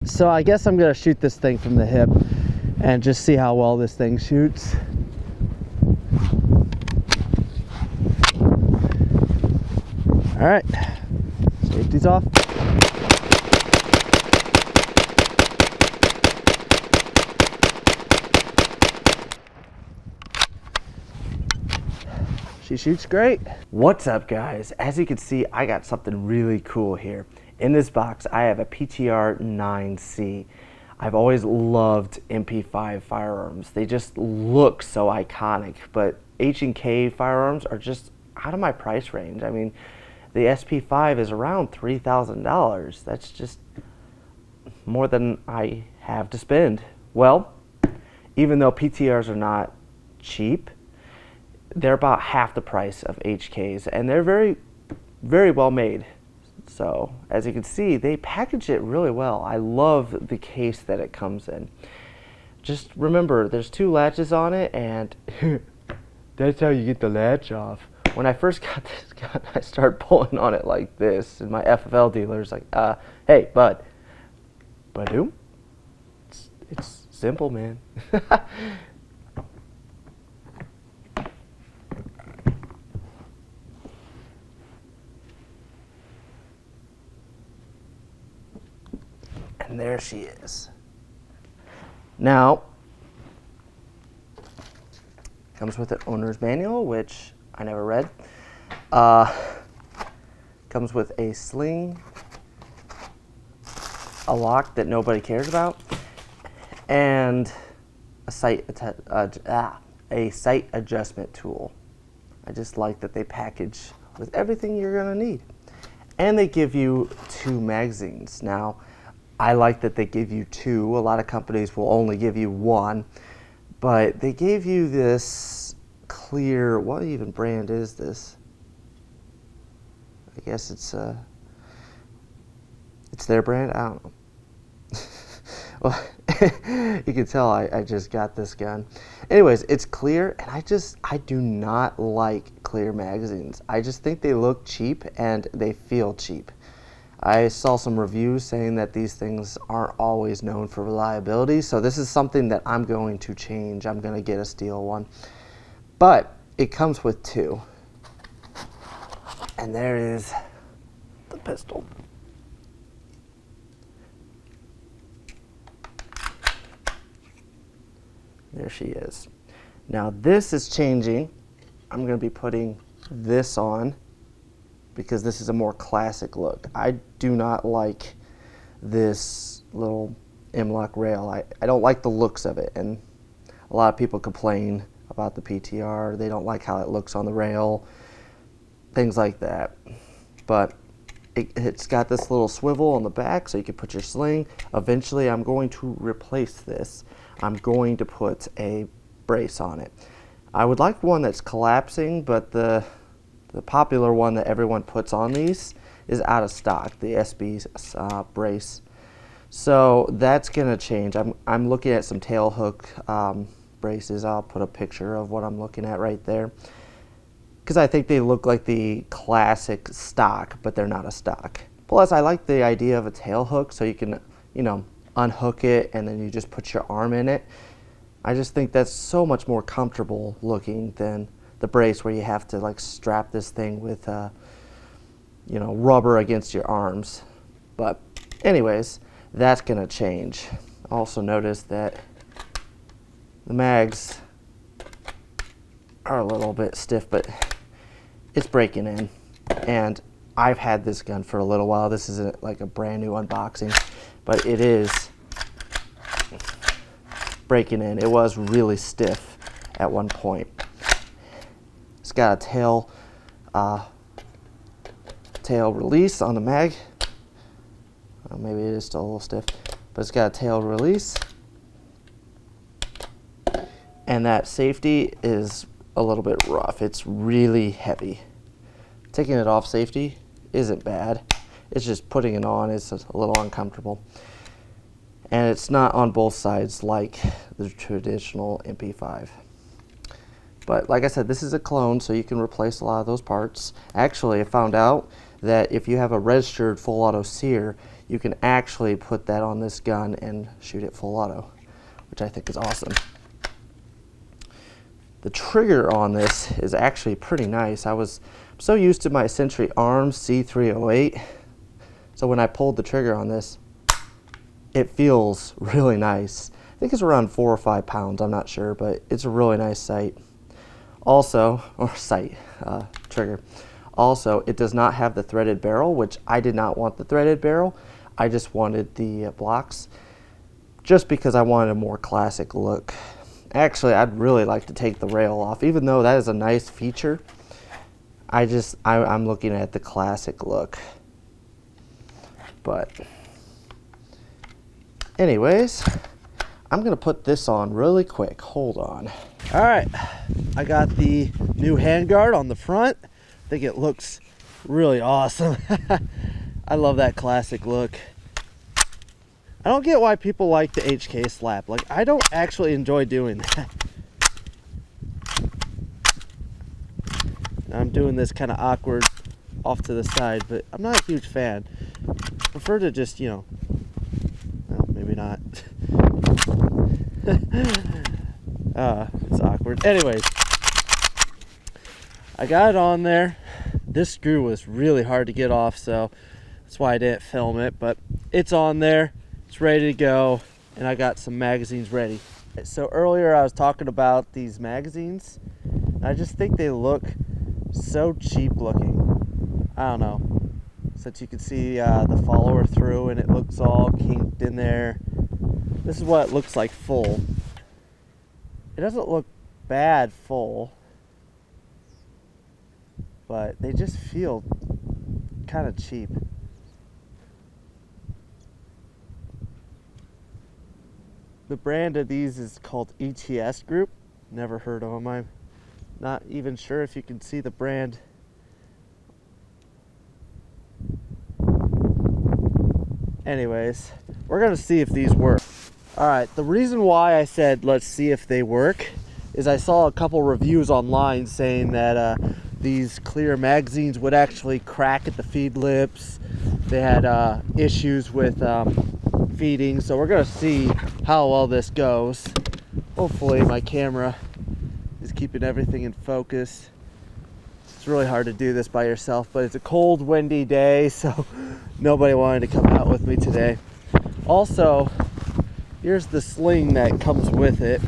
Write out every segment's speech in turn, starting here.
So I guess I'm gonna shoot this thing from the hip and just see how well this thing shoots. All right, safety's off. She shoots great. What's up, guys? As you can see, I got something really cool here. In this box, I have a PTR 9C. I've always loved MP5 firearms. They just look so iconic, but H&K firearms are just out of my price range. I mean, the SP5 is around $3,000. That's just more than I have to spend. Well, even though PTRs are not cheap, they're about half the price of HKs, and they're very, very well made. So as you can see, they package it really well. I love the case that it comes in. Just remember, there's 2 latches on it, and that's how you get the latch off. When I first got this gun, I started pulling on it like this, and my FFL dealer's like, hey, bud. Badoo? It's simple, man. And there she is. Now, comes with an owner's manual, which I never read. Comes with a sling, a lock that nobody cares about, and a sight adjustment tool. I just like that they package with everything you're gonna need. And they give you 2 magazines. Now, I like that they give you 2. A lot of companies will only give you 1, but they gave you this clear, what even brand is this? I guess it's their brand, I don't know. Well, you can tell I just got this gun. Anyways, it's clear, and I do not like clear magazines. I just think they look cheap and they feel cheap. I saw some reviews saying that these things aren't always known for reliability, so this is something that I'm going to change. I'm going to get a steel one. But it comes with 2. And there is the pistol. There she is. Now this is changing. I'm going to be putting this on, because this is a more classic look. I do not like this little M-LOK rail. I don't like the looks of it, and a lot of people complain about the PTR. They don't like how it looks on the rail, things like that. But it's got this little swivel on the back so you can put your sling. Eventually I'm going to replace this. I'm going to put a brace on it. I would like one that's collapsing, but the popular one that everyone puts on these is out of stock, the SB brace. So that's gonna change. I'm looking at some tail hook braces. I'll put a picture of what I'm looking at right there, because I think they look like the classic stock, but they're not a stock. Plus, I like the idea of a tail hook, so you can, unhook it and then you just put your arm in it. I just think that's so much more comfortable looking than the brace where you have to like strap this thing with rubber against your arms. But anyways, that's gonna change. Also notice that the mags are a little bit stiff, but it's breaking in. And I've had this gun for a little while. This isn't like a brand new unboxing, but it is breaking in. It was really stiff at one point. It's got a tail release on the mag. Maybe it is still a little stiff, but it's got a tail release. And that safety is a little bit rough. It's really heavy. Taking it off safety isn't bad. It's just putting it on is a little uncomfortable. And it's not on both sides like the traditional MP5. But like I said, this is a clone, so you can replace a lot of those parts. Actually, I found out that if you have a registered full auto sear, you can actually put that on this gun and shoot it full auto, which I think is awesome. The trigger on this is actually pretty nice. I'm so used to my Century Arms C308, so when I pulled the trigger on this, it feels really nice. I think it's around 4 or 5 pounds, I'm not sure, but it's a really nice sight. Also, or trigger. Also, it does not have the threaded barrel, which I did not want the threaded barrel. I just wanted the blocks, just because I wanted a more classic look. Actually, I'd really like to take the rail off, even though that is a nice feature. I'm looking at the classic look. But anyways, I'm gonna put this on really quick. Hold on. All right, I got the new handguard on the front. I think it looks really awesome. I love that classic look. I don't get why people like the HK slap. Like, I don't actually enjoy doing that. I'm doing this kind of awkward off to the side, but I'm not a huge fan. I prefer to just, you know, well, maybe not. It's awkward. Anyways, I got it on there. This screw was really hard to get off, so that's why I didn't film it, but it's on there. It's ready to go, and I got some magazines ready. So earlier I was talking about these magazines. I just think they look so cheap looking. I don't know. Since you can see the follower through and it looks all kinked in there. This is what it looks like full. It doesn't look bad full, but they just feel kind of cheap. The brand of these is called ETS Group. Never heard of them. I'm not even sure if you can see the brand. Anyways, we're gonna see if these work. All right, the reason why I said let's see if they work is I saw a couple reviews online saying that these clear magazines would actually crack at the feed lips. They had issues with feeding, so we're gonna see how well this goes. Hopefully my camera is keeping everything in focus. It's really hard to do this by yourself, but it's a cold, windy day, so nobody wanted to come out with me today. Also, here's the sling that comes with it,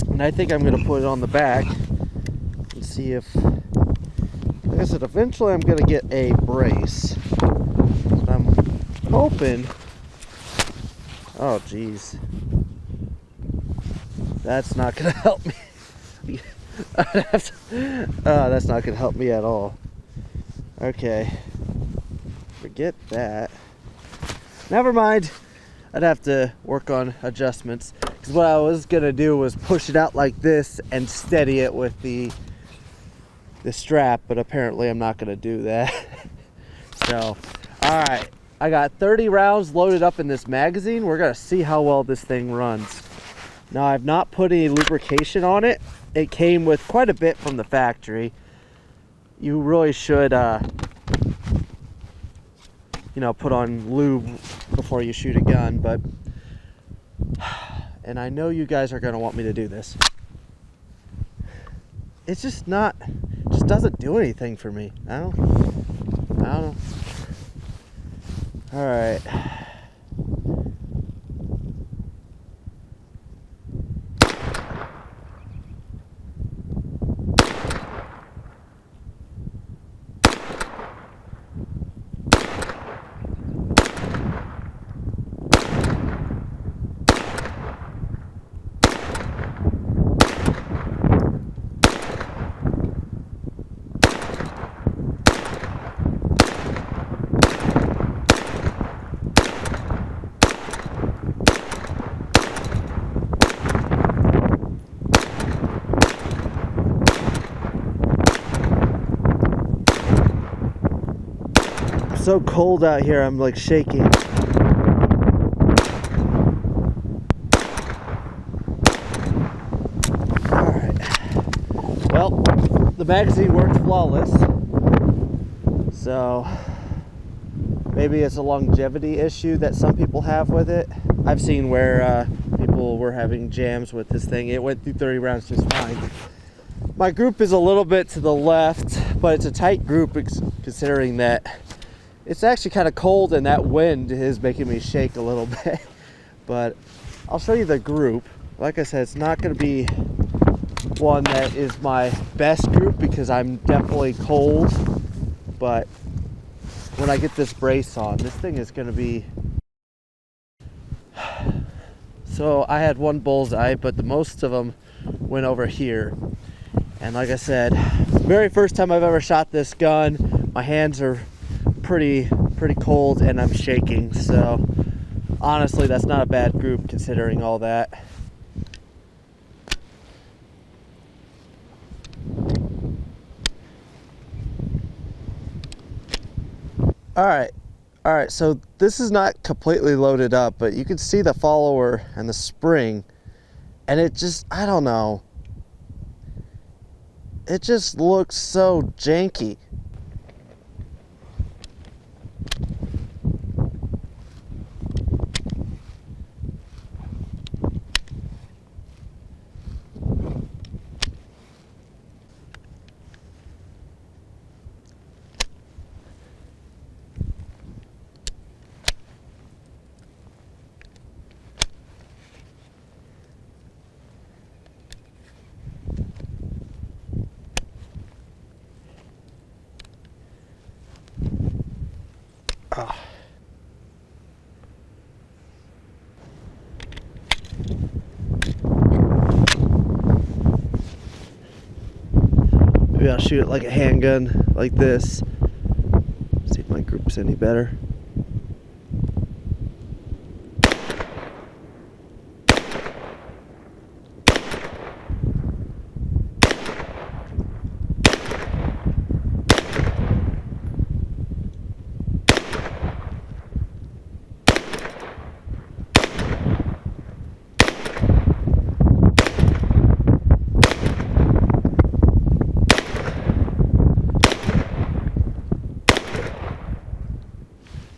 and I think I'm gonna put it on the back and see if, like I said, eventually I'm gonna get a brace. But I'm hoping, oh geez, that's not gonna help me. That's not gonna help me at all. Okay, forget that. Never mind. I'd have to work on adjustments, because what I was gonna do was push it out like this and steady it with the strap, but apparently I'm not gonna do that. So, all right, I got 30 rounds loaded up in this magazine. We're gonna see how well this thing runs. Now, I've not put any lubrication on it. It came with quite a bit from the factory. You really should, you know, put on lube before you shoot a gun, but, and I know you guys are gonna want me to do this. It's just doesn't do anything for me. I don't know. All right. So cold out here, I'm like shaking. Alright. Well, the magazine worked flawless. So maybe maybe it's a longevity issue that some people have with it. I've seen where people were having jams with this thing. It went through 30 rounds just fine. My group is a little bit to the left, but it's a tight group considering that it's actually kind of cold and that wind is making me shake a little bit. But I'll show you the group. Like I said, it's not going to be one that is my best group because I'm definitely cold. But when I get this brace on, this thing is going to be... So I had one bullseye, but the most of them went over here. And like I said, very first time I've ever shot this gun, my hands are pretty cold and I'm shaking. So honestly, that's not a bad group considering all that. All right, so this is not completely loaded up, but you can see the follower and the spring, and it just, I don't know, it just looks so janky. Maybe I'll shoot it like a handgun, like this. See if my group's any better.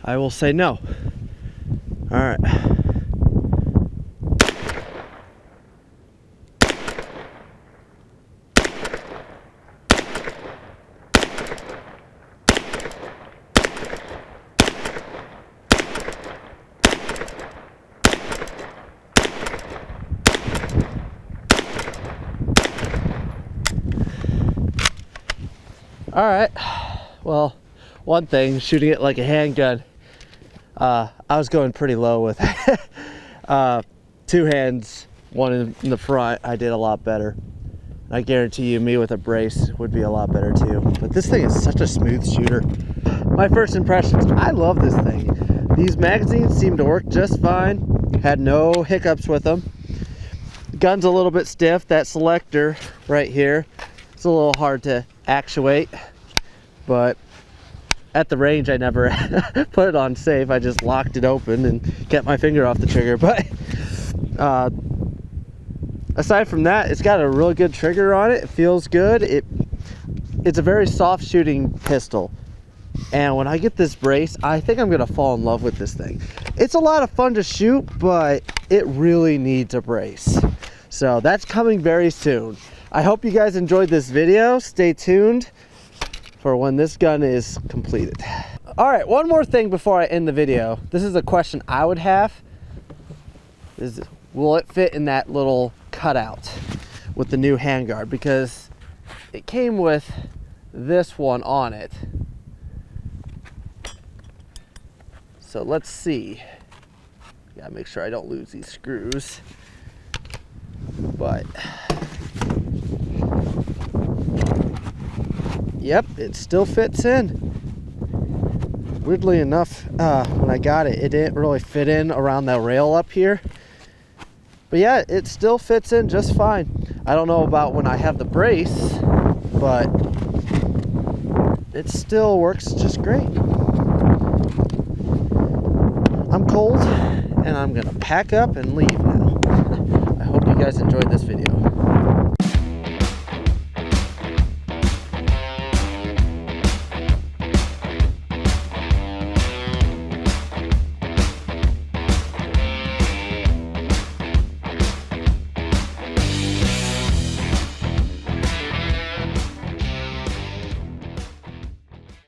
I will say no. All right. All right. Well, one thing, shooting it like a handgun. I was going pretty low with it. Two hands, one in the front, I did a lot better. I guarantee you me with a brace would be a lot better too. But this thing is such a smooth shooter. My first impressions, I love this thing. These magazines seem to work just fine. Had no hiccups with them. The gun's a little bit stiff. That selector right here, it's a little hard to actuate. But at the range, I never put it on safe. I just locked it open and kept my finger off the trigger. But aside from that, it's got a really good trigger on it. It feels good. It's a very soft shooting pistol. And when I get this brace, I think I'm gonna fall in love with this thing. It's a lot of fun to shoot, but it really needs a brace. So that's coming very soon. I hope you guys enjoyed this video. Stay tuned for when this gun is completed. All right, one more thing before I end the video. This is a question I would have. Will it fit in that little cutout with the new handguard? Because it came with this one on it. So let's see. Gotta make sure I don't lose these screws. But yep, it still fits in. Weirdly enough, when I got it, it didn't really fit in around the rail up here. But yeah, it still fits in just fine. I don't know about when I have the brace, but it still works just great. I'm cold, and I'm gonna pack up and leave now. I hope you guys enjoyed this video.